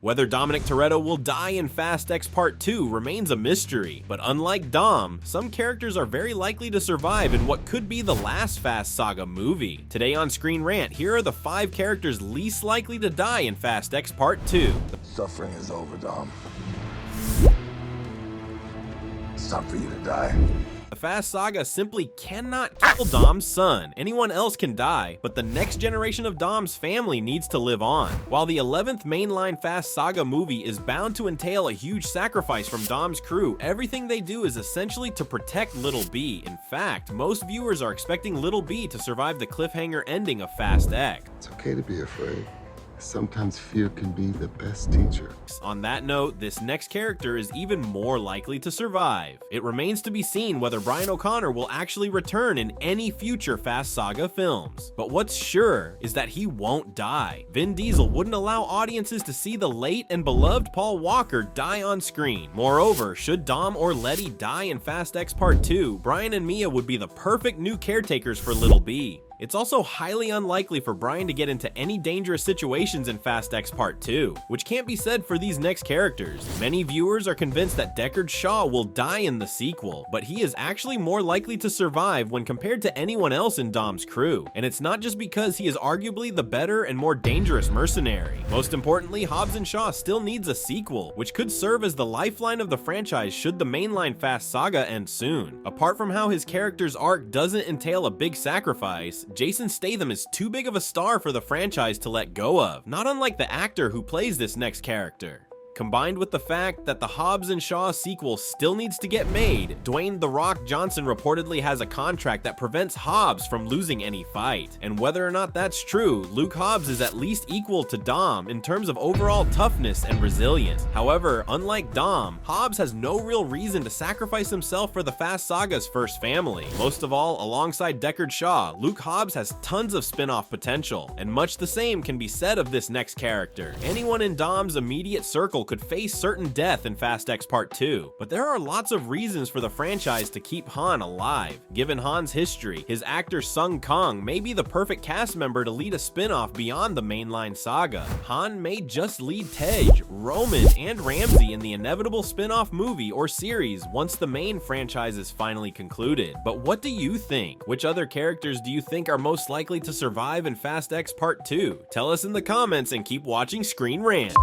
Whether Dominic Toretto will die in Fast X Part 2 remains a mystery, but unlike Dom, some characters are very likely to survive in what could be the last Fast Saga movie. Today on Screen Rant, here are the 5 characters least likely to die in Fast X Part 2. Suffering is over, Dom. It's time for you to die. The Fast Saga simply cannot kill Dom's son. Anyone else can die, but the next generation of Dom's family needs to live on. While the 11th mainline Fast Saga movie is bound to entail a huge sacrifice from Dom's crew, everything they do is essentially to protect Little B. In fact, most viewers are expecting Little B to survive the cliffhanger ending of Fast X. It's okay to be afraid. Sometimes fear can be the best teacher. On that note, this next character is even more likely to survive. It remains to be seen whether Brian O'Connor will actually return in any future Fast Saga films. But what's sure is that he won't die. Vin Diesel wouldn't allow audiences to see the late and beloved Paul Walker die on screen. Moreover, should Dom or Letty die in Fast X Part 2, Brian and Mia would be the perfect new caretakers for Little B. It's also highly unlikely for Brian to get into any dangerous situations in Fast X Part 2, which can't be said for these next characters. Many viewers are convinced that Deckard Shaw will die in the sequel, but he is actually more likely to survive when compared to anyone else in Dom's crew. And it's not just because he is arguably the better and more dangerous mercenary. Most importantly, Hobbs and Shaw still needs a sequel, which could serve as the lifeline of the franchise should the mainline Fast Saga end soon. Apart from how his character's arc doesn't entail a big sacrifice, Jason Statham is too big of a star for the franchise to let go of, not unlike the actor who plays this next character. Combined with the fact that the Hobbs and Shaw sequel still needs to get made, Dwayne "The Rock" Johnson reportedly has a contract that prevents Hobbs from losing any fight. And whether or not that's true, Luke Hobbs is at least equal to Dom in terms of overall toughness and resilience. However, unlike Dom, Hobbs has no real reason to sacrifice himself for the Fast Saga's first family. Most of all, alongside Deckard Shaw, Luke Hobbs has tons of spin-off potential, and much the same can be said of this next character. Anyone in Dom's immediate circle could face certain death in Fast X Part 2, but there are lots of reasons for the franchise to keep Han alive. Given Han's history, his actor Sung Kang may be the perfect cast member to lead a spin-off beyond the mainline saga. Han may just lead Tej, Roman, and Ramsey in the inevitable spin-off movie or series once the main franchise is finally concluded. But what do you think? Which other characters do you think are most likely to survive in Fast X Part 2? Tell us in the comments and keep watching Screen Rant.